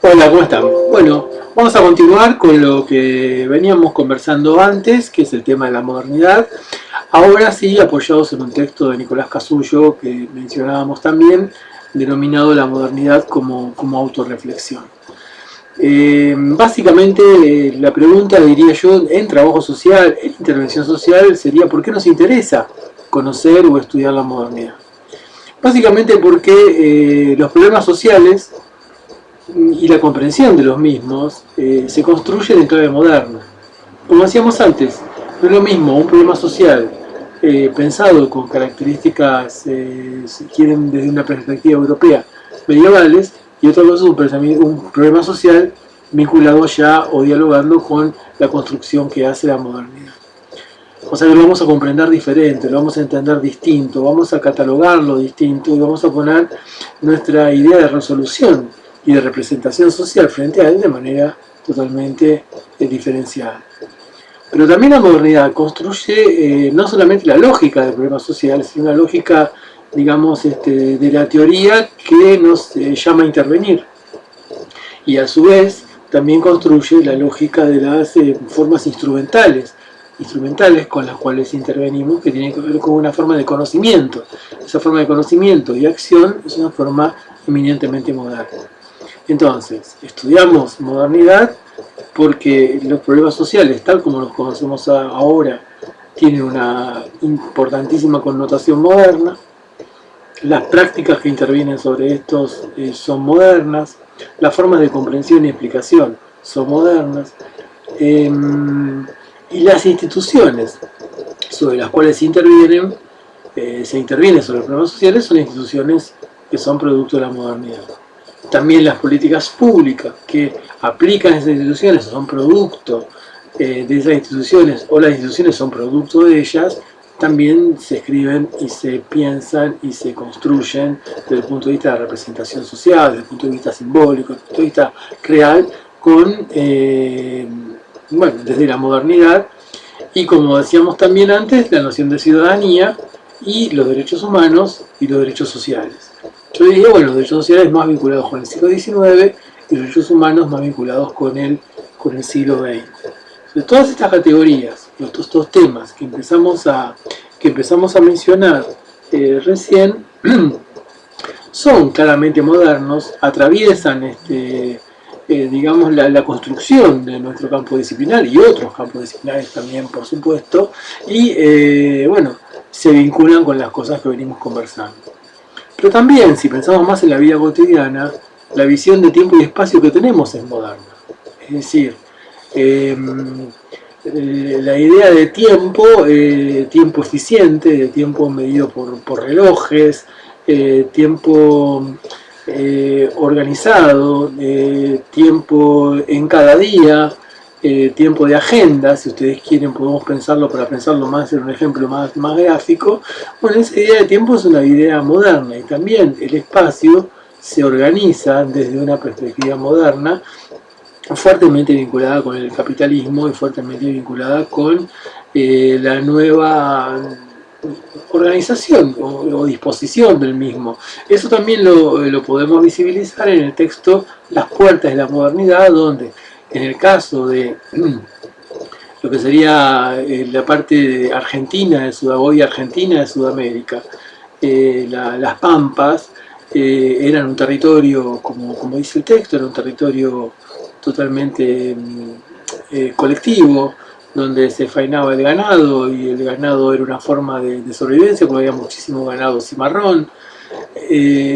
Hola, ¿cómo están? Bueno, vamos a continuar con lo que veníamos conversando antes, que es el tema de la modernidad. Ahora sí, apoyados en un texto de Nicolás Casullo, que mencionábamos también, denominado La modernidad como autorreflexión. Básicamente, la pregunta, diría yo, en trabajo social, en intervención social, sería ¿por qué nos interesa conocer o estudiar la modernidad? Básicamente porque los problemas sociales y la comprensión de los mismos se construyen en clave moderna. Como decíamos antes, no es lo mismo un problema social pensado con características, si quieren, desde una perspectiva europea, medievales, y otra cosa es un problema social vinculado ya o dialogando con la construcción que hace la modernidad. O sea que lo vamos a comprender diferente, lo vamos a entender distinto, vamos a catalogarlo distinto y vamos a poner nuestra idea de resolución y de representación social frente a él de manera totalmente diferenciada. Pero también la modernidad construye no solamente la lógica del problema social, sino una lógica, digamos, de la teoría que nos llama a intervenir. Y a su vez también construye la lógica de las formas instrumentales con las cuales intervenimos, que tienen que ver con una forma de conocimiento. Esa forma de conocimiento y acción es una forma eminentemente moderna. Entonces, estudiamos modernidad porque los problemas sociales, tal como los conocemos ahora, tienen una importantísima connotación moderna. Las prácticas que intervienen sobre estos son modernas. Las formas de comprensión y explicación son modernas. Y las instituciones sobre las cuales se interviene sobre los problemas sociales son instituciones que son producto de la modernidad. También las políticas públicas que aplican esas instituciones son producto de esas instituciones, o las instituciones son producto de ellas, también se escriben y se piensan y se construyen desde el punto de vista de la representación social, desde el punto de vista simbólico, desde el punto de vista real, desde la modernidad. Y como decíamos también antes, la noción de ciudadanía y los derechos humanos y los derechos sociales. Yo diría, bueno, los derechos sociales más vinculados con el siglo XIX y los derechos humanos más vinculados con el siglo XX. De todas estas categorías, estos dos temas que empezamos a mencionar recién, son claramente modernos, atraviesan digamos, la construcción de nuestro campo disciplinar y otros campos disciplinares también, por supuesto, y bueno, se vinculan con las cosas que venimos conversando. Pero también, si pensamos más en la vida cotidiana, la visión de tiempo y espacio que tenemos es moderna. Es decir, la idea de tiempo, tiempo eficiente, de tiempo medido por relojes, tiempo organizado, tiempo en cada día, tiempo de agenda, si ustedes quieren podemos pensarlo para pensarlo más en un ejemplo más gráfico. Bueno, esa idea de tiempo es una idea moderna y también el espacio se organiza desde una perspectiva moderna, fuertemente vinculada con el capitalismo y fuertemente vinculada con la nueva organización o disposición del mismo. Eso también lo podemos visibilizar en el texto Las puertas de la modernidad, donde en el caso de lo que sería la parte argentina de Sudamérica, argentina de Sudamérica, las Pampas, eran un territorio, como dice el texto, era un territorio totalmente colectivo, donde se faenaba el ganado y el ganado era una forma de sobrevivencia porque había muchísimo ganado cimarrón.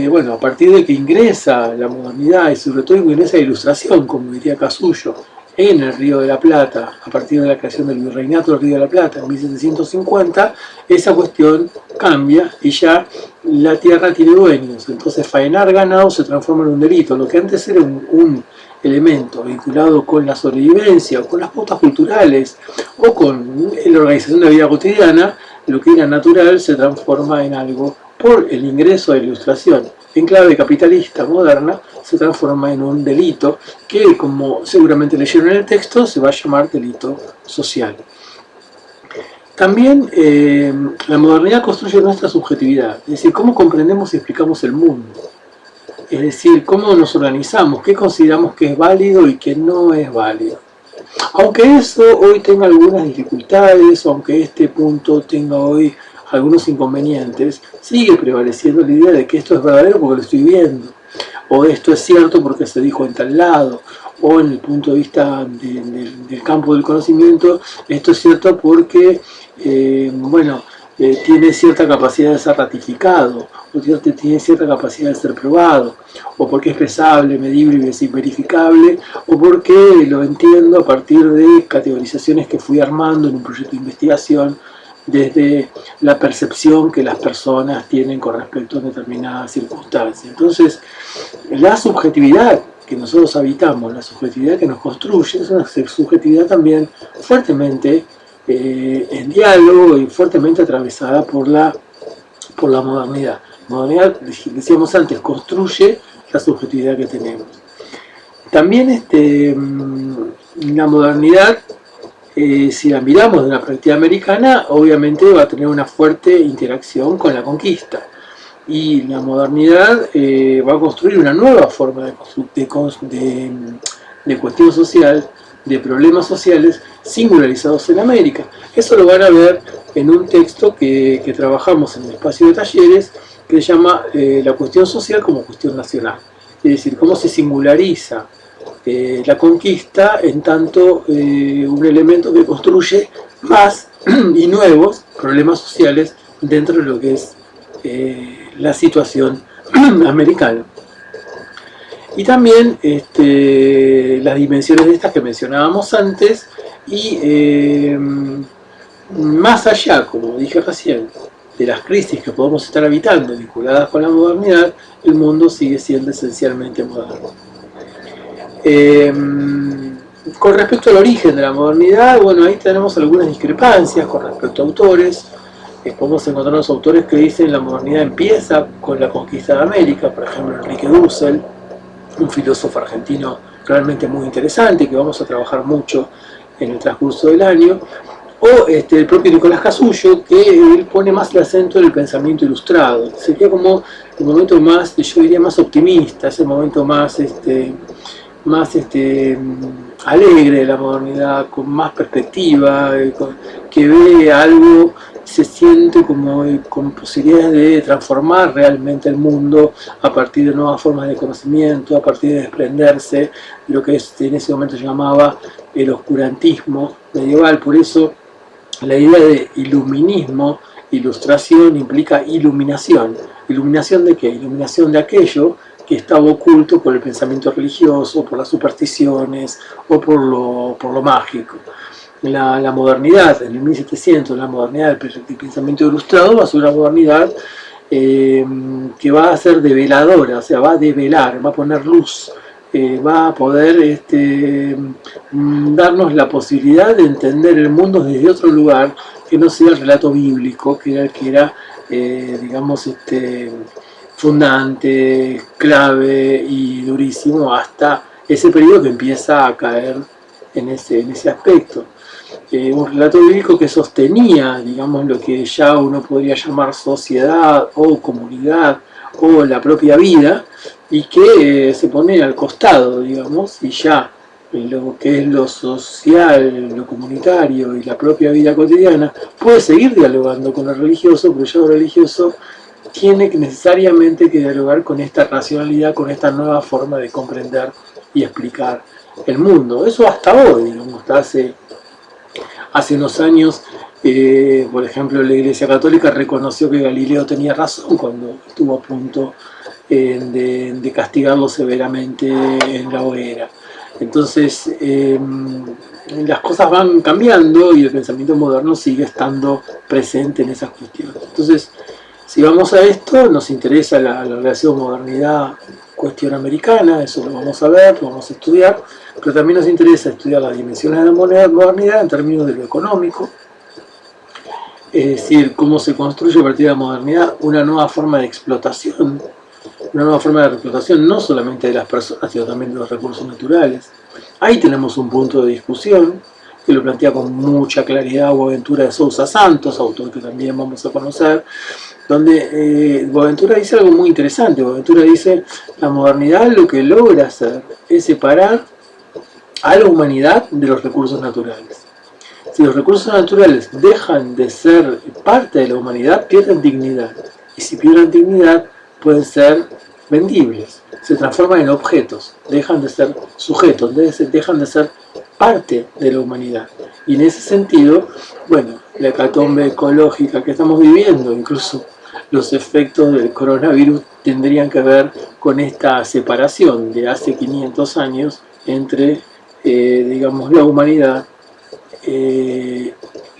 Bueno, a partir de que ingresa la modernidad y sobre todo ingresa la ilustración, como diría Casullo, en el Río de la Plata, a partir de la creación del Virreinato del Río de la Plata en 1750, esa cuestión cambia y ya la tierra tiene dueños. Entonces faenar ganado se transforma en un delito. Lo que antes era un elemento vinculado con la sobrevivencia o con las pautas culturales o con la organización de la vida cotidiana, lo que era natural se transforma en algo por el ingreso de la ilustración en clave capitalista moderna, se transforma en un delito que, como seguramente leyeron en el texto, se va a llamar delito social. También la modernidad construye nuestra subjetividad, es decir, cómo comprendemos y explicamos el mundo. Es decir, cómo nos organizamos, qué consideramos que es válido y qué no es válido. Aunque eso hoy tenga algunas dificultades, aunque este punto tenga hoy algunos inconvenientes, sigue prevaleciendo la idea de que esto es verdadero porque lo estoy viendo, o esto es cierto porque se dijo en tal lado, o en el punto de vista del campo del conocimiento, esto es cierto porque, tiene cierta capacidad de ser ratificado, o tiene cierta capacidad de ser probado, o porque es pesable, medible y verificable, o porque lo entiendo a partir de categorizaciones que fui armando en un proyecto de investigación desde la percepción que las personas tienen con respecto a determinadas circunstancias. Entonces, la subjetividad que nosotros habitamos, la subjetividad que nos construye, es una subjetividad también fuertemente en diálogo y fuertemente atravesada por la modernidad. La modernidad, decíamos antes, construye la subjetividad que tenemos. También la modernidad, si la miramos de una perspectiva americana, obviamente va a tener una fuerte interacción con la conquista. Y la modernidad va a construir una nueva forma de cuestión social, de problemas sociales singularizados en América. Eso lo van a ver en un texto que trabajamos en el espacio de talleres, que se llama La cuestión social como cuestión nacional. Es decir, cómo se singulariza la conquista en tanto un elemento que construye más y nuevos problemas sociales dentro de lo que es la situación americana. Y también las dimensiones de estas que mencionábamos antes, y más allá, como dije recién, de las crisis que podemos estar habitando vinculadas con la modernidad, el mundo sigue siendo esencialmente moderno. Con respecto al origen de la modernidad, bueno, ahí tenemos algunas discrepancias con respecto a autores. Podemos encontrarnos autores que dicen que la modernidad empieza con la conquista de América, por ejemplo Enrique Dussel, un filósofo argentino realmente muy interesante, que vamos a trabajar mucho en el transcurso del año, o el propio Nicolás Casullo, que él pone más el acento en el pensamiento ilustrado. Sería como el momento más, yo diría, más optimista, ese momento más alegre de la modernidad, con más perspectiva, que ve algo, se siente como con posibilidades de transformar realmente el mundo a partir de nuevas formas de conocimiento, a partir de desprenderse de lo que en ese momento se llamaba el oscurantismo medieval. Por eso la idea de iluminismo, ilustración, implica iluminación. ¿Iluminación de qué? Iluminación de aquello que estaba oculto por el pensamiento religioso, por las supersticiones o por lo mágico. La modernidad, en el 1700, la modernidad del pensamiento ilustrado va a ser una modernidad que va a ser develadora, o sea, va a develar, va a poner luz, va a poder darnos la posibilidad de entender el mundo desde otro lugar que no sea el relato bíblico, que era el que era, digamos, fundante, clave y durísimo hasta ese periodo que empieza a caer en ese aspecto. Un relato bíblico que sostenía, digamos, lo que ya uno podría llamar sociedad o comunidad o la propia vida, y que se pone al costado, digamos, y ya lo que es lo social, lo comunitario y la propia vida cotidiana puede seguir dialogando con lo religioso, pero ya lo religioso tiene necesariamente que dialogar con esta racionalidad, con esta nueva forma de comprender y explicar el mundo. Eso hasta hoy, digamos, hasta hace unos años, por ejemplo, la Iglesia Católica reconoció que Galileo tenía razón cuando estuvo a punto de castigarlo severamente en la hoguera. Entonces, las cosas van cambiando y el pensamiento moderno sigue estando presente en esas cuestiones. Entonces, si vamos a esto, nos interesa la relación modernidad-cuestión americana, eso lo vamos a ver, lo vamos a estudiar, pero también nos interesa estudiar las dimensiones de la modernidad en términos de lo económico, es decir, cómo se construye a partir de la modernidad una nueva forma de explotación, no solamente de las personas, sino también de los recursos naturales. Ahí tenemos un punto de discusión que lo plantea con mucha claridad Boaventura de Sousa Santos, autor que también vamos a conocer, donde Boaventura dice algo muy interesante. Boaventura dice, la modernidad lo que logra hacer es separar a la humanidad de los recursos naturales. Si los recursos naturales dejan de ser parte de la humanidad, pierden dignidad. Y si pierden dignidad, pueden ser vendibles. Se transforman en objetos, dejan de ser sujetos, dejan de ser parte de la humanidad. Y en ese sentido, bueno, la hecatombe ecológica que estamos viviendo, incluso los efectos del coronavirus, tendrían que ver con esta separación de hace 500 años entre, digamos, la humanidad,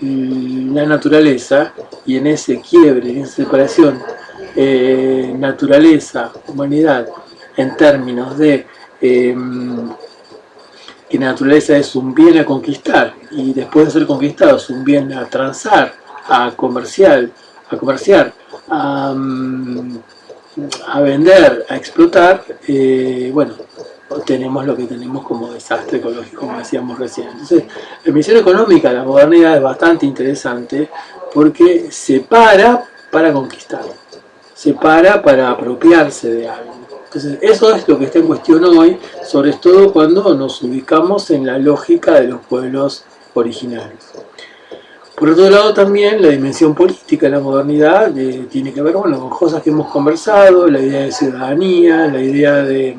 la naturaleza, y en ese quiebre, en esa separación, naturaleza, humanidad, en términos de que la naturaleza es un bien a conquistar y después de ser conquistado es un bien a transar, a comerciar, a vender, a explotar, bueno, tenemos lo que tenemos como desastre ecológico, como decíamos recién. Entonces, la misión económica de la modernidad es bastante interesante porque se para conquistar, se para apropiarse de algo. Entonces, eso es lo que está en cuestión hoy, sobre todo cuando nos ubicamos en la lógica de los pueblos originarios. Por otro lado, también la dimensión política de la modernidad tiene que ver, bueno, con cosas que hemos conversado, la idea de ciudadanía, la idea de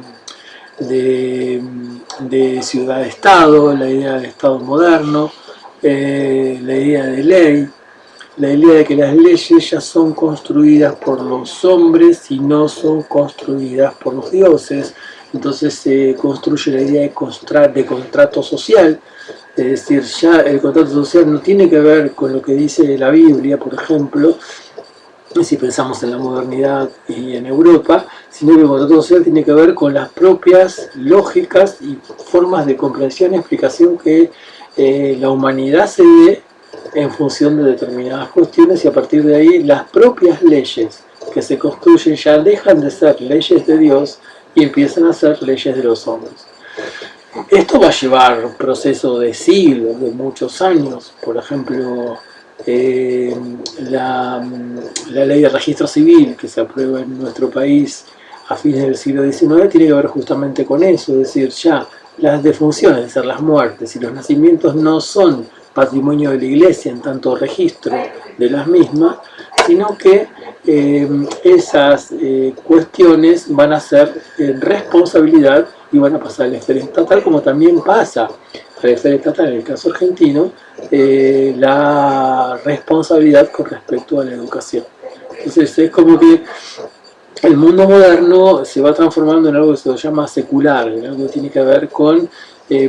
ciudad-estado, la idea de estado moderno, la idea de ley, la idea de que las leyes ya son construidas por los hombres y no son construidas por los dioses. Entonces se construye la idea de contrato social, es decir, ya el contrato social no tiene que ver con lo que dice la Biblia, por ejemplo, si pensamos en la modernidad y en Europa, sino que el contrato social tiene que ver con las propias lógicas y formas de comprensión y explicación que la humanidad se dé en función de determinadas cuestiones, y a partir de ahí las propias leyes que se construyen ya dejan de ser leyes de Dios y empiezan a ser leyes de los hombres. Esto va a llevar un proceso de siglos, de muchos años. Por ejemplo, la ley de registro civil que se aprueba en nuestro país a fines del siglo XIX tiene que ver justamente con eso, es decir, ya las defunciones, es decir, las muertes y los nacimientos no son patrimonio de la Iglesia en tanto registro de las mismas, sino que esas cuestiones van a ser responsabilidad y van a pasar a la esfera estatal, como también pasa a la esfera estatal en el caso argentino, la responsabilidad con respecto a la educación. Entonces es como que el mundo moderno se va transformando en algo que se llama secular, en algo que tiene que ver con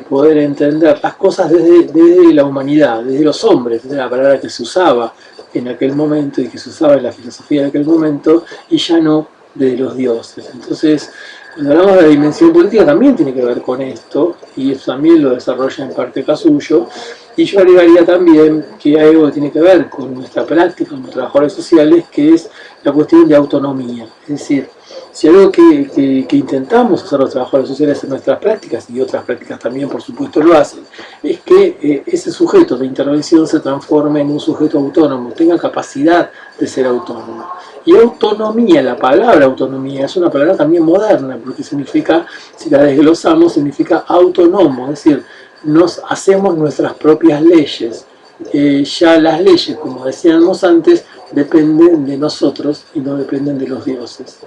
poder entender las cosas desde la humanidad, desde los hombres, desde la palabra que se usaba en aquel momento y que se usaba en la filosofía de aquel momento, y ya no de los dioses. Entonces, cuando hablamos de la dimensión política también tiene que ver con esto, y eso también lo desarrolla en parte Casullo, y yo agregaría también que hay algo que tiene que ver con nuestra práctica como trabajadores sociales, que es la cuestión de autonomía. Es decir, si algo que intentamos hacer los trabajadores sociales en nuestras prácticas, y otras prácticas también por supuesto lo hacen, es que ese sujeto de intervención se transforme en un sujeto autónomo, tenga capacidad de ser autónomo. Y autonomía, la palabra autonomía, es una palabra también moderna, porque significa, si la desglosamos, significa autónomo, es decir, nos hacemos nuestras propias leyes. Ya las leyes, como decíamos antes, dependen de nosotros y no dependen de los dioses.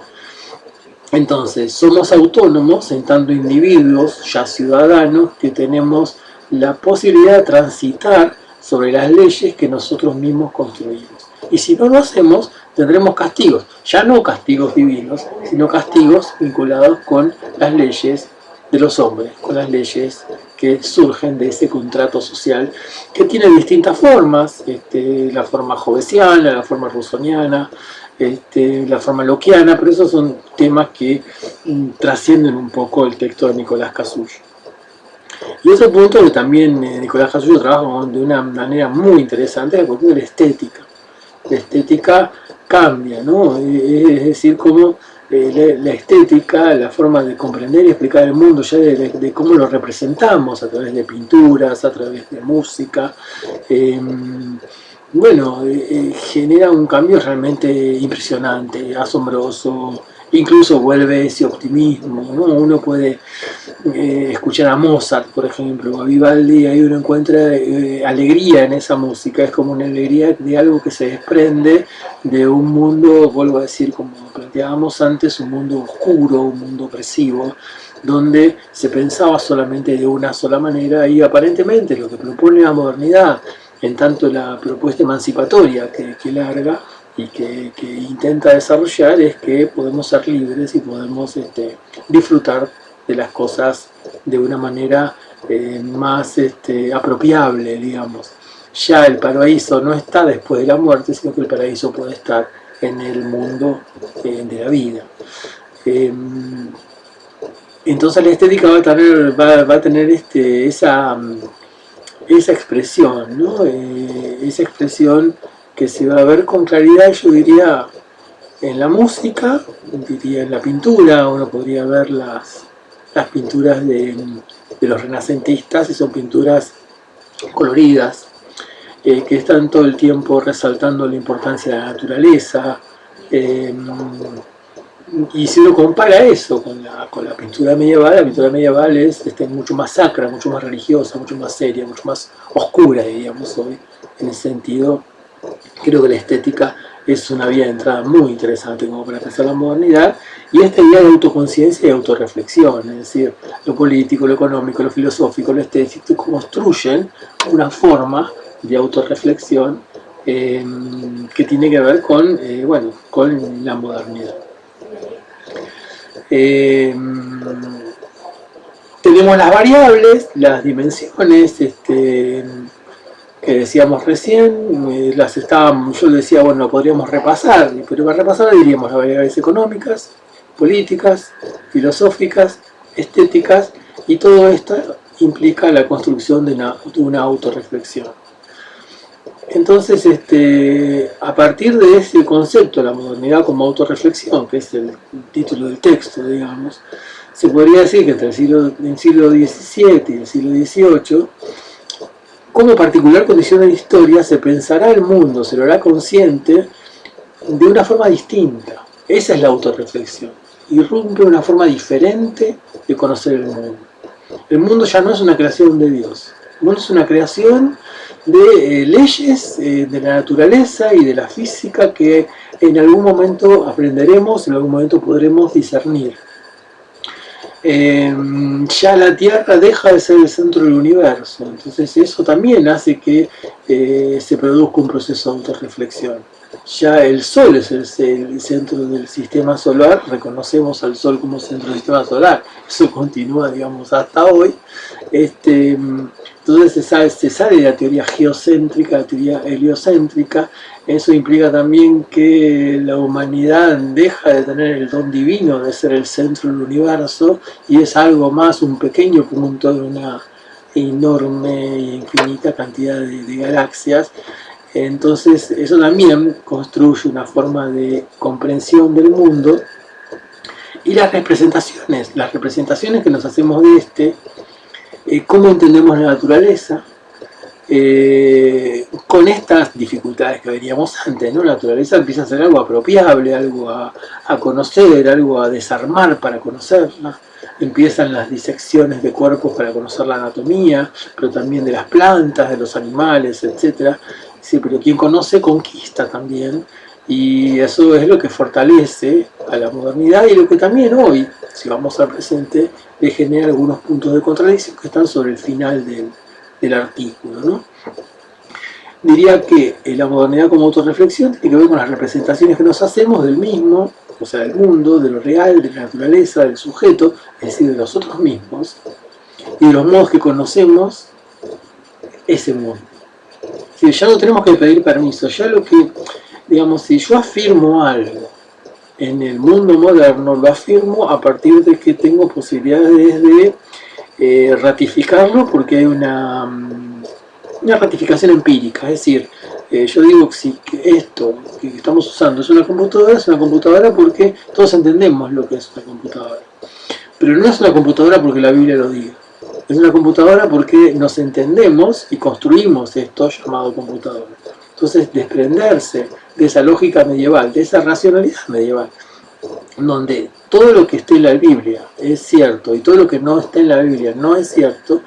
Entonces, somos autónomos en tanto individuos, ya ciudadanos, que tenemos la posibilidad de transitar sobre las leyes que nosotros mismos construimos. Y si no lo hacemos, tendremos castigos, ya no castigos divinos, sino castigos vinculados con las leyes de los hombres, con las leyes que surgen de ese contrato social, que tiene distintas formas, la forma jovesiana, la forma rusoniana, la forma lockeana, pero esos son temas que trascienden un poco el texto de Nicolás Casullo. Y otro punto que también Nicolás Casullo trabaja de una manera muy interesante es la cuestión de la estética. La estética cambia, ¿no? Es decir, cómo la estética, la forma de comprender y explicar el mundo, ya de cómo lo representamos a través de pinturas, a través de música, bueno, genera un cambio realmente impresionante, asombroso, incluso vuelve ese optimismo, ¿no? Uno puede escuchar a Mozart, por ejemplo, a Vivaldi, ahí uno encuentra alegría en esa música, es como una alegría de algo que se desprende de un mundo, vuelvo a decir, como planteábamos antes, un mundo oscuro, un mundo opresivo, donde se pensaba solamente de una sola manera y aparentemente lo que propone la modernidad, en tanto la propuesta emancipatoria que larga y que intenta desarrollar, es que podemos ser libres y podemos disfrutar de las cosas de una manera más apropiable, digamos. Ya el paraíso no está después de la muerte, sino que el paraíso puede estar en el mundo de la vida. Entonces la estética va a tener esa expresión, ¿no? Esa expresión que se va a ver con claridad, yo diría, en la música, diría en la pintura. Uno podría ver las pinturas de los renacentistas, y son pinturas coloridas, que están todo el tiempo resaltando la importancia de la naturaleza. Y si uno compara eso con la pintura medieval es mucho más sacra, mucho más religiosa, mucho más seria, mucho más oscura, diríamos hoy. En ese sentido, creo que la estética es una vía de entrada muy interesante como para pensar la modernidad, y esta idea de autoconciencia y autorreflexión, es decir, lo político, lo económico, lo filosófico, lo estético, construyen una forma de autorreflexión que tiene que ver con la modernidad. Tenemos las variables, las dimensiones, que decíamos recién, yo decía, bueno, podríamos repasar, pero para repasar diríamos las variables económicas, políticas, filosóficas, estéticas, y todo esto implica la construcción de una autorreflexión. Entonces, a partir de ese concepto, la modernidad como autorreflexión, que es el título del texto, digamos, se podría decir que entre el siglo XVII y el siglo XVIII, como particular condición de la historia, se pensará el mundo, se lo hará consciente de una forma distinta. Esa es la autorreflexión. Irrumpe una forma diferente de conocer el mundo. El mundo ya no es una creación de Dios. El mundo es una creación de leyes de la naturaleza y de la física que en algún momento aprenderemos, en algún momento podremos discernir. Ya la Tierra deja de ser el centro del universo, entonces eso también hace que se produzca un proceso de autorreflexión. Ya el Sol es el centro del sistema solar, reconocemos al Sol como centro del sistema solar, eso continúa, digamos, hasta hoy. Entonces se sale de la teoría geocéntrica, la teoría heliocéntrica. Eso implica también que la humanidad deja de tener el don divino de ser el centro del universo y es algo más, un pequeño punto de una enorme e infinita cantidad de galaxias. Entonces eso también construye una forma de comprensión del mundo. Y las representaciones que nos hacemos de cómo entendemos la naturaleza, con estas dificultades que veríamos antes, ¿no? La naturaleza empieza a ser algo apropiable, algo a conocer, algo a desarmar para conocerla. Empiezan las disecciones de cuerpos para conocer la anatomía, pero también de las plantas, de los animales, etc. Sí, pero quien conoce conquista también, y eso es lo que fortalece a la modernidad y lo que también hoy, si vamos al presente, le genera algunos puntos de contradicción que están sobre el final del artículo, ¿no? Diría que la modernidad como autorreflexión tiene que ver con las representaciones que nos hacemos del mismo, o sea, del mundo, de lo real, de la naturaleza, del sujeto, es decir, de nosotros mismos, y de los modos que conocemos ese mundo. Si ya no tenemos que pedir permiso, ya lo que, digamos, si yo afirmo algo en el mundo moderno, lo afirmo a partir de que tengo posibilidades de ratificarlo, porque hay una ratificación empírica, es decir, yo digo que si esto que estamos usando es una computadora porque todos entendemos lo que es una computadora. Pero no es una computadora porque la Biblia lo diga. Es una computadora porque nos entendemos y construimos esto llamado computadora. Entonces, desprenderse de esa lógica medieval, de esa racionalidad medieval, donde todo lo que esté en la Biblia es cierto y todo lo que no está en la Biblia no es cierto,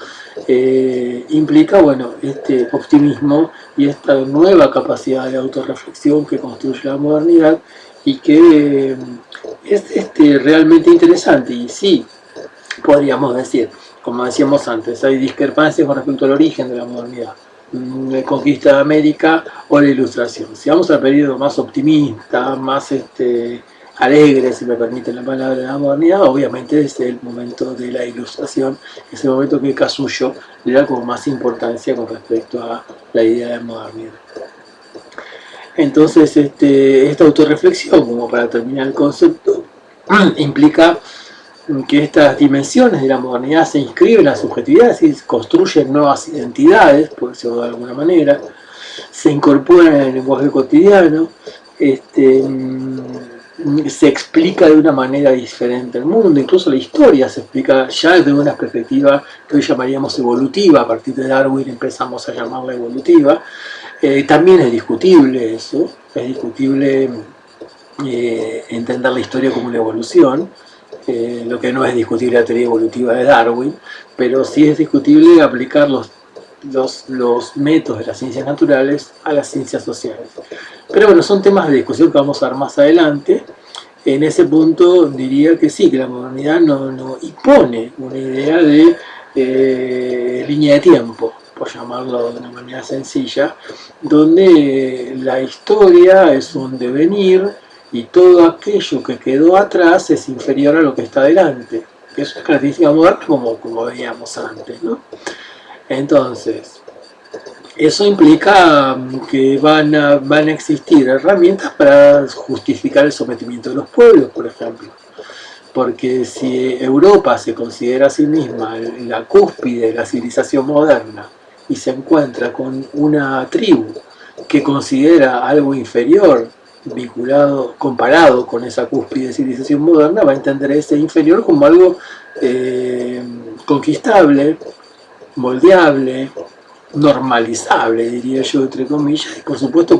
implica, bueno, este optimismo y esta nueva capacidad de autorreflexión que construye la modernidad y que es realmente interesante. Y sí, podríamos decir, como decíamos antes, hay discrepancias con respecto al origen de la modernidad, la conquista de América o la Ilustración. Si vamos al periodo más optimista, más alegre, si me permiten la palabra, de la modernidad, obviamente es el momento de la Ilustración, es el momento que Casullo le da como más importancia con respecto a la idea de modernidad. Entonces, esta autorreflexión, como para terminar el concepto, implica que estas dimensiones de la modernidad se inscriben en la subjetividad, es decir, construyen nuevas identidades, por decirlo de alguna manera, se incorporan en el lenguaje cotidiano, se explica de una manera diferente el mundo, incluso la historia se explica ya desde una perspectiva que hoy llamaríamos evolutiva, a partir de Darwin empezamos a llamarla evolutiva. También es discutible eso, es discutible entender la historia como una evolución, lo que no es discutible la teoría evolutiva de Darwin, pero sí es discutible aplicar los métodos de las ciencias naturales a las ciencias sociales. Pero bueno, son temas de discusión que vamos a ver más adelante. En ese punto diría que sí, que la modernidad no impone una idea de línea de tiempo, por llamarlo de una manera sencilla, donde la historia es un devenir y todo aquello que quedó atrás es inferior a lo que está delante. Eso es característica moderna como veíamos antes, ¿no? Entonces, eso implica que van a existir herramientas para justificar el sometimiento de los pueblos, por ejemplo. Porque si Europa se considera a sí misma la cúspide de la civilización moderna y se encuentra con una tribu que considera algo inferior, comparado con esa cúspide de civilización moderna, va a entender ese inferior como algo conquistable, moldeable, normalizable, diría yo, entre comillas, y por supuesto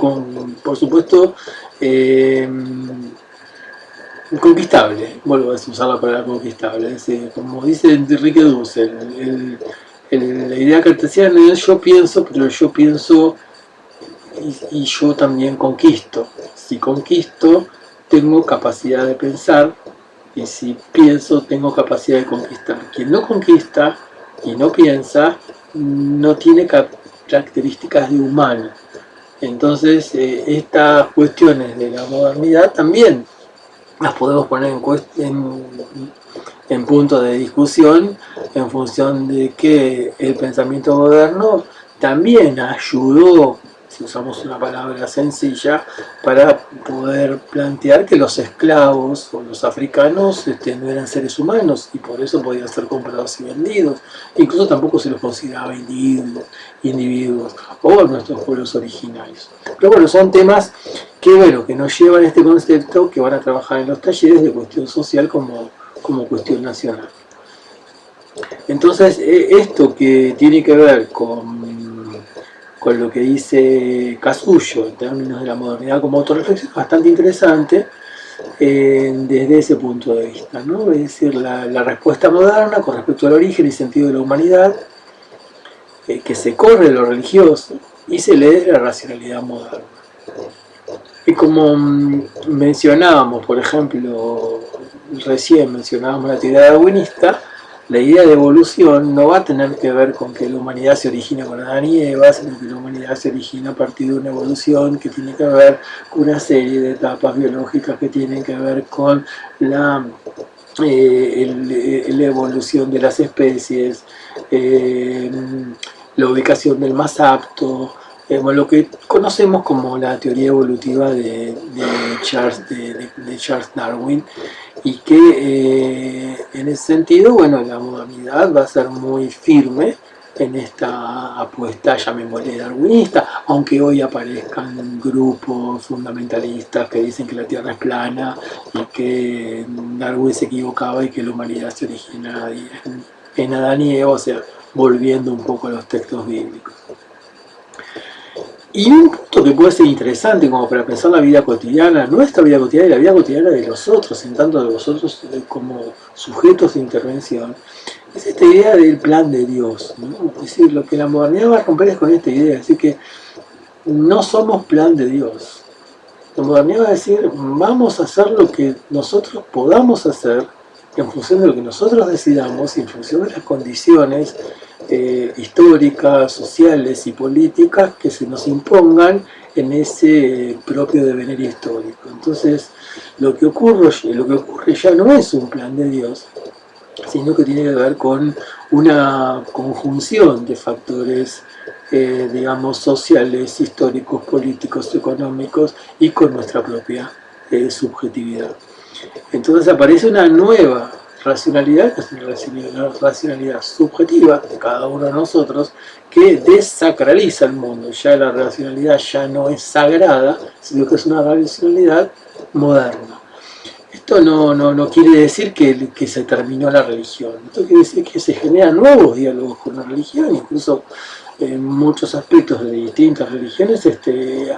conquistable, vuelvo a usar la palabra conquistable, es decir, como dice Enrique Dussel, la idea cartesiana es yo pienso, pero yo pienso y yo también conquisto. Si conquisto, tengo capacidad de pensar, y si pienso, tengo capacidad de conquistar. Quien no conquista y no piensa, no tiene características de humano. Entonces, estas cuestiones de la modernidad también las podemos poner en punto de discusión en función de que el pensamiento moderno también ayudó, si usamos una palabra sencilla, para poder plantear que los esclavos o los africanos no eran seres humanos y por eso podían ser comprados y vendidos. Incluso tampoco se los consideraba individuos o nuestros pueblos originarios. Pero bueno, son temas que nos llevan a este concepto que van a trabajar en los talleres de cuestión social como cuestión nacional. Entonces, esto que tiene que ver con lo que dice Casullo en términos de la modernidad como autorreflexión es bastante interesante desde ese punto de vista, ¿no? Es decir, la respuesta moderna con respecto al origen y sentido de la humanidad, que se corre de lo religioso y se lee de la racionalidad moderna. Y como mencionábamos, por ejemplo, recién mencionábamos la teoría darwinista, la idea de evolución no va a tener que ver con que la humanidad se origina con Adán y Eva, sino que la humanidad se origina a partir de una evolución que tiene que ver con una serie de etapas biológicas que tienen que ver con la evolución de las especies, la ubicación del más apto, lo que conocemos como la teoría evolutiva de Charles Darwin, y que en ese sentido, bueno, la modernidad va a ser muy firme en esta apuesta, llamémosle darwinista, aunque hoy aparezcan grupos fundamentalistas que dicen que la Tierra es plana y que Darwin se equivocaba y que la humanidad se origina en Adán y Eva, o sea, volviendo un poco a los textos bíblicos. Y un punto que puede ser interesante como para pensar la vida cotidiana, nuestra vida cotidiana y la vida cotidiana de los otros, en tanto de vosotros como sujetos de intervención, es esta idea del plan de Dios, ¿no? Es decir, lo que la modernidad va a romper es con esta idea, así que no somos plan de Dios. La modernidad va a decir, vamos a hacer lo que nosotros podamos hacer en función de lo que nosotros decidamos y en función de las condiciones históricas, sociales y políticas que se nos impongan en ese propio devenir histórico. Entonces, lo que ocurre ya no es un plan de Dios, sino que tiene que ver con una conjunción de factores, digamos, sociales, históricos, políticos, económicos y con nuestra propia subjetividad. Entonces aparece una nueva racionalidad, que es una racionalidad subjetiva de cada uno de nosotros, que desacraliza el mundo. Ya la racionalidad ya no es sagrada, sino que es una racionalidad moderna. Esto no quiere decir que se terminó la religión, esto quiere decir que se generan nuevos diálogos con la religión, incluso en muchos aspectos de distintas religiones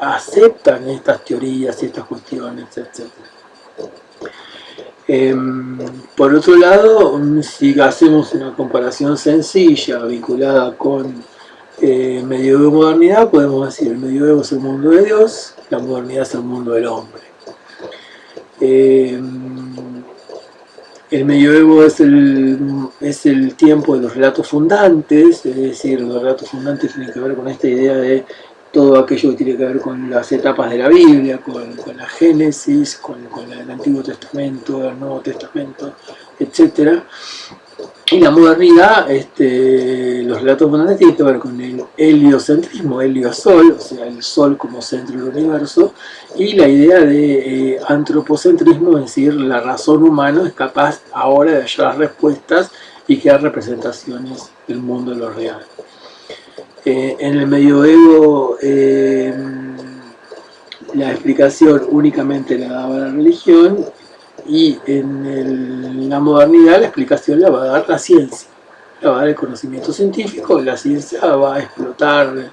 aceptan estas teorías y estas cuestiones, etc. Por otro lado, si hacemos una comparación sencilla vinculada con medioevo y modernidad, podemos decir el medioevo es el mundo de Dios, la modernidad es el mundo del hombre. El medioevo es el tiempo de los relatos fundantes, es decir, los relatos fundantes tienen que ver con esta idea de todo aquello que tiene que ver con las etapas de la Biblia, con la Génesis, con el Antiguo Testamento, el Nuevo Testamento, etc. Y la modernidad, los relatos fundantes tienen que ver con el heliocentrismo, helio-sol, o sea, el sol como centro del universo, y la idea de antropocentrismo, es decir, la razón humana es capaz ahora de hallar respuestas y crear representaciones del mundo de lo real. En el medioevo la explicación únicamente la daba la religión, y en la modernidad la explicación la va a dar la ciencia, la va a dar el conocimiento científico, la ciencia va a explotar,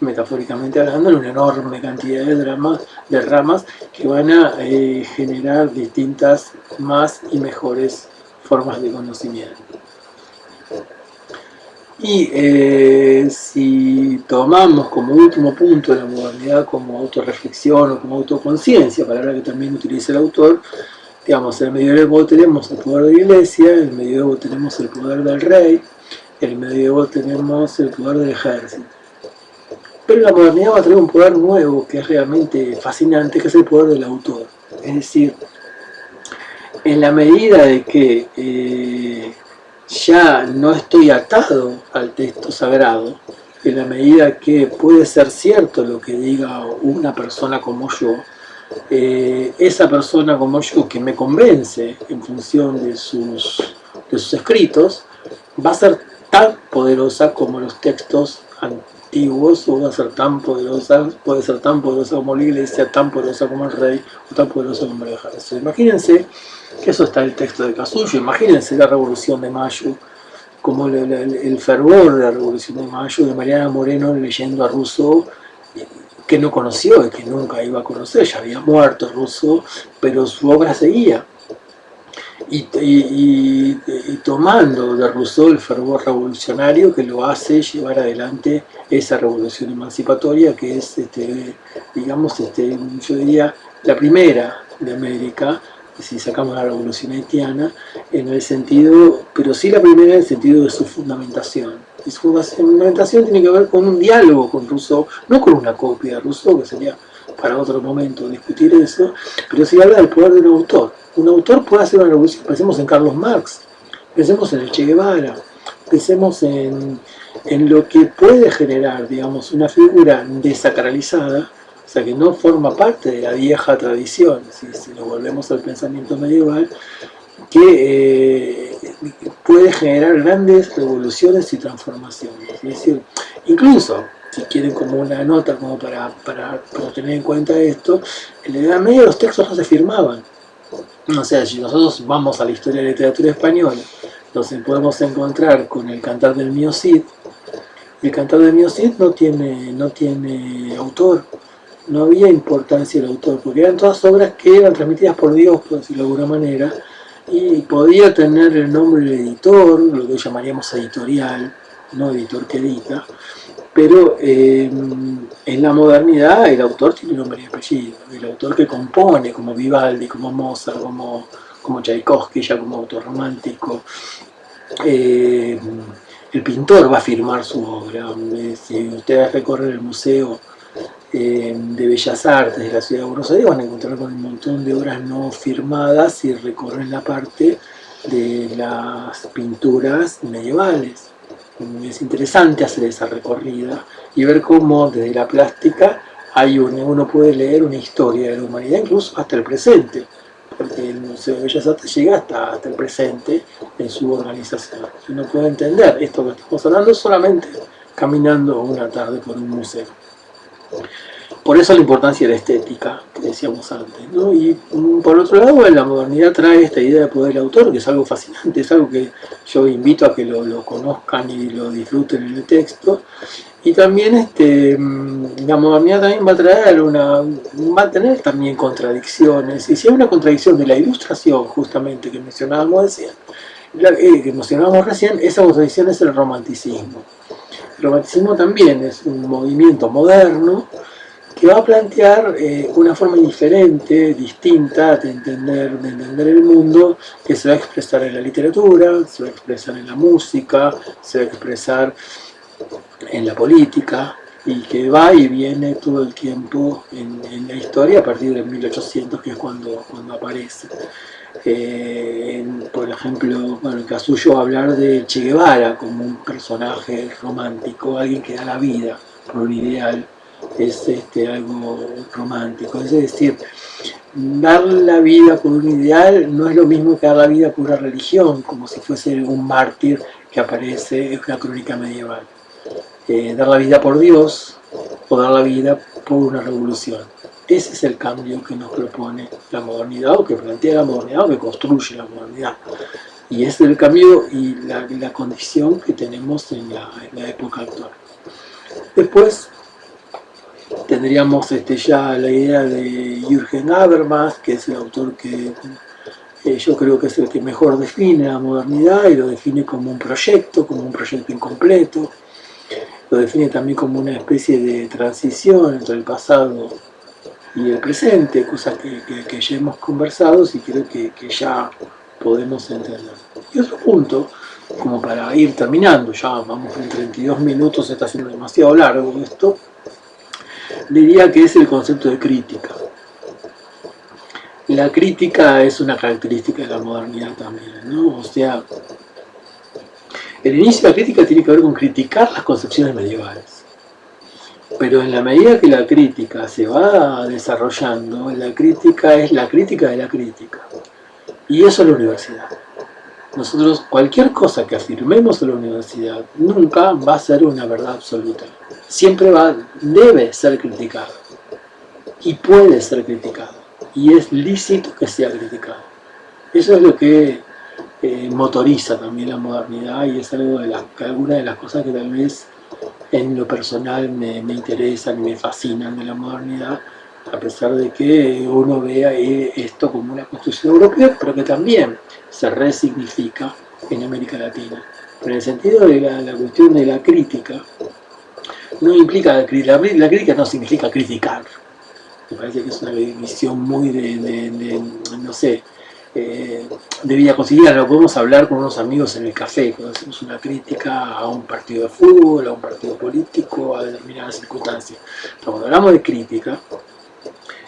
metafóricamente hablando, en una enorme cantidad de ramas que van a generar distintas más y mejores formas de conocimiento. Y si tomamos como último punto de la modernidad como autorreflexión o como autoconciencia, palabra que también utiliza el autor, digamos, en el medioevo tenemos el poder de la iglesia, en el medioevo tenemos el poder del rey, en el medioevo tenemos el poder del ejército. Pero la modernidad va a tener un poder nuevo que es realmente fascinante, que es el poder del autor. Es decir, en la medida de que ya no estoy atado al texto sagrado, en la medida que puede ser cierto lo que diga una persona como yo, esa persona como yo que me convence en función de sus escritos, va a ser tan poderosa como los textos antiguos, o va a ser tan poderosa, puede ser tan poderosa como la iglesia, tan poderosa como el rey, o tan poderosa como el ejército. Imagínense que eso está en el texto de Casullo, imagínense la Revolución de Mayo, como el fervor de la Revolución de Mayo, de Mariana Moreno leyendo a Rousseau, que no conoció y que nunca iba a conocer, ya había muerto Rousseau, pero su obra seguía. Y tomando de Rousseau el fervor revolucionario que lo hace llevar adelante esa revolución emancipatoria que es, digamos, yo diría, la primera de América, si sacamos la revolución haitiana, en el sentido, pero sí la primera en el sentido de su fundamentación. Y su fundamentación tiene que ver con un diálogo con Rousseau, no con una copia de Rousseau, que sería para otro momento discutir eso, pero sí habla del poder de un autor. Un autor puede hacer una revolución, pensemos en Carlos Marx, pensemos en el Che Guevara, pensemos en lo que puede generar, digamos, una figura desacralizada, o sea, que no forma parte de la vieja tradición, si nos volvemos al pensamiento medieval, que puede generar grandes revoluciones y transformaciones. Es decir, incluso, si quieren como una nota como para tener en cuenta esto, en la Edad Media los textos no se firmaban. O sea, si nosotros vamos a la historia de la literatura española, nos podemos encontrar con el Cantar del Mío Cid, El Cantar de Mio Cid no tiene autor, no había importancia del autor, porque eran todas obras que eran transmitidas por Dios, por decirlo de alguna manera, y podía tener el nombre del editor, lo que llamaríamos editorial, no editor que edita, pero en la modernidad el autor tiene nombre y apellido, el autor que compone, como Vivaldi, como Mozart, como Tchaikovsky, ya como autor romántico, el pintor va a firmar su obra. Si ustedes recorren el museo de Bellas Artes de la ciudad de Buenos Aires, van a encontrar con un montón de obras no firmadas si recorren la parte de las pinturas medievales. Es interesante hacer esa recorrida y ver cómo desde la plástica uno puede leer una historia de la humanidad, incluso hasta el presente, porque el Museo de Bellas Artes llega hasta el presente en su organización. Uno puede entender esto que estamos hablando solamente caminando una tarde por un museo. Por eso la importancia de la estética que decíamos antes, ¿no? Y por otro lado, la modernidad trae esta idea de poder del autor, que es algo fascinante, es algo que yo invito a que lo conozcan y lo disfruten en el texto. Y también la modernidad también va a tener también contradicciones. Y si hay una contradicción de la ilustración, justamente, que mencionábamos recién, esa contradicción es el romanticismo. El romanticismo también es un movimiento moderno que va a plantear una forma diferente, distinta de entender el mundo, que se va a expresar en la literatura, se va a expresar en la música, se va a expresar en la política, y que va y viene todo el tiempo en la historia a partir de 1800, que es cuando aparece. Por ejemplo, en Casullo hablar de Che Guevara como un personaje romántico, alguien que da la vida por un ideal, es algo romántico. Es decir, dar la vida por un ideal no es lo mismo que dar la vida por una religión, como si fuese un mártir que aparece en una crónica medieval. Dar la vida por Dios o dar la vida por una revolución. Ese es el cambio que nos propone la modernidad, o que plantea la modernidad, o que construye la modernidad. Y ese es el cambio y la condición que tenemos en la época actual. Después tendríamos ya la idea de Jürgen Habermas, que es el autor que yo creo que es el que mejor define la modernidad, y lo define como un proyecto incompleto. Lo define también como una especie de transición entre el pasado y el presente, cosas que ya hemos conversado y creo que ya podemos entender. Y otro punto, como para ir terminando, ya vamos en 32 minutos, está siendo demasiado largo esto, diría que es el concepto de crítica. La crítica es una característica de la modernidad también, ¿no? O sea, el inicio de la crítica tiene que ver con criticar las concepciones medievales. Pero en la medida que la crítica se va desarrollando, la crítica es la crítica de la crítica. Y eso es la universidad. Nosotros, cualquier cosa que afirmemos en la universidad, nunca va a ser una verdad absoluta. Siempre debe ser criticado. Y puede ser criticado. Y es lícito que sea criticado. Eso es lo que motoriza también la modernidad, y es algo alguna de las cosas que tal vez en lo personal me interesan y me fascinan de la modernidad, a pesar de que uno vea esto como una construcción europea, pero que también se resignifica en América Latina. Pero en el sentido de la cuestión de la crítica, no implica la crítica no significa criticar. Me parece que es una visión muy no sé, de vida cotidiana. Lo podemos hablar con unos amigos en el café, cuando hacemos una crítica a un partido de fútbol, a un partido político, a determinadas circunstancias. Pero cuando hablamos de crítica,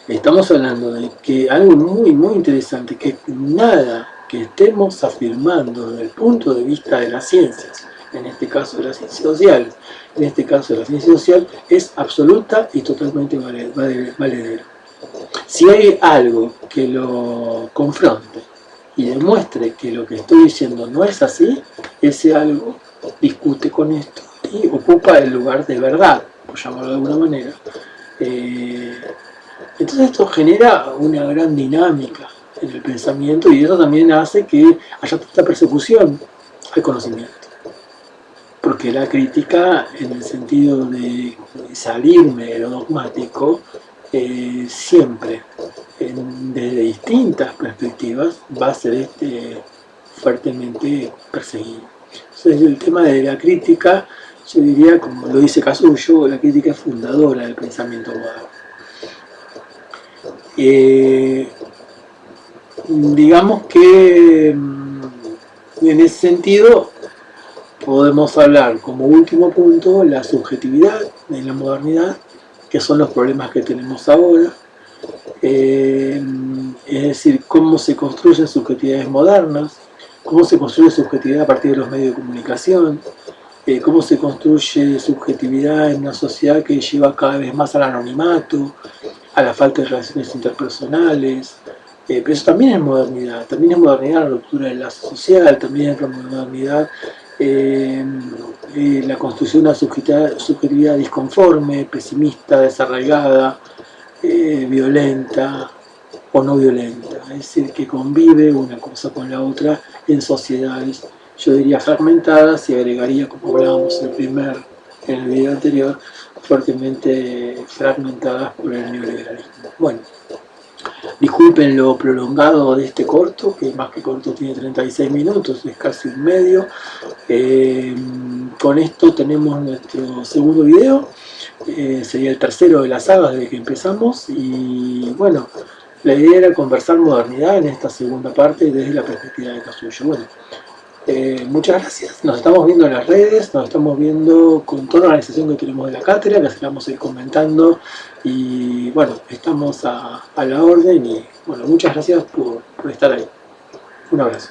estamos hablando de que algo muy, muy interesante, que nada que estemos afirmando desde el punto de vista de las ciencias, en este caso de las ciencias sociales, en este caso de la ciencia social, es absoluta y totalmente valedero. Si hay algo que lo confronte y demuestre que lo que estoy diciendo no es así, ese algo discute con esto y ocupa el lugar de verdad, por llamarlo de alguna manera. Entonces esto genera una gran dinámica en el pensamiento, y eso también hace que haya tanta persecución al conocimiento. porque la crítica, en el sentido de salirme de lo dogmático, siempre, desde distintas perspectivas, va a ser fuertemente perseguido. Entonces, el tema de la crítica, yo diría, como lo dice Casullo, la crítica es fundadora del pensamiento moderno. Digamos que en ese sentido podemos hablar como último punto la subjetividad en la modernidad, que son los problemas que tenemos ahora, es decir, cómo se construyen subjetividades modernas, cómo se construye subjetividad a partir de los medios de comunicación, cómo se construye subjetividad en una sociedad que lleva cada vez más al anonimato, a la falta de relaciones interpersonales, pero eso también es modernidad la ruptura del lazo social, también es modernidad la construcción de una subjetividad disconforme, pesimista, desarraigada, violenta o no violenta, es decir, que convive una cosa con la otra en sociedades, yo diría fragmentadas, y agregaría, como hablábamos en el video anterior, fuertemente fragmentadas por el neoliberalismo. Bueno, disculpen lo prolongado de este corto, que más que corto tiene 36 minutos, es casi un medio. Con esto tenemos nuestro segundo video, sería el tercero de la saga desde que empezamos, y bueno, la idea era conversar modernidad en esta segunda parte desde la perspectiva de Casullo. Bueno, muchas gracias, nos estamos viendo en las redes, nos estamos viendo con toda la organización que tenemos de la cátedra, que se la vamos a ir comentando, y bueno, estamos a la orden, y bueno, muchas gracias por estar ahí. Un abrazo.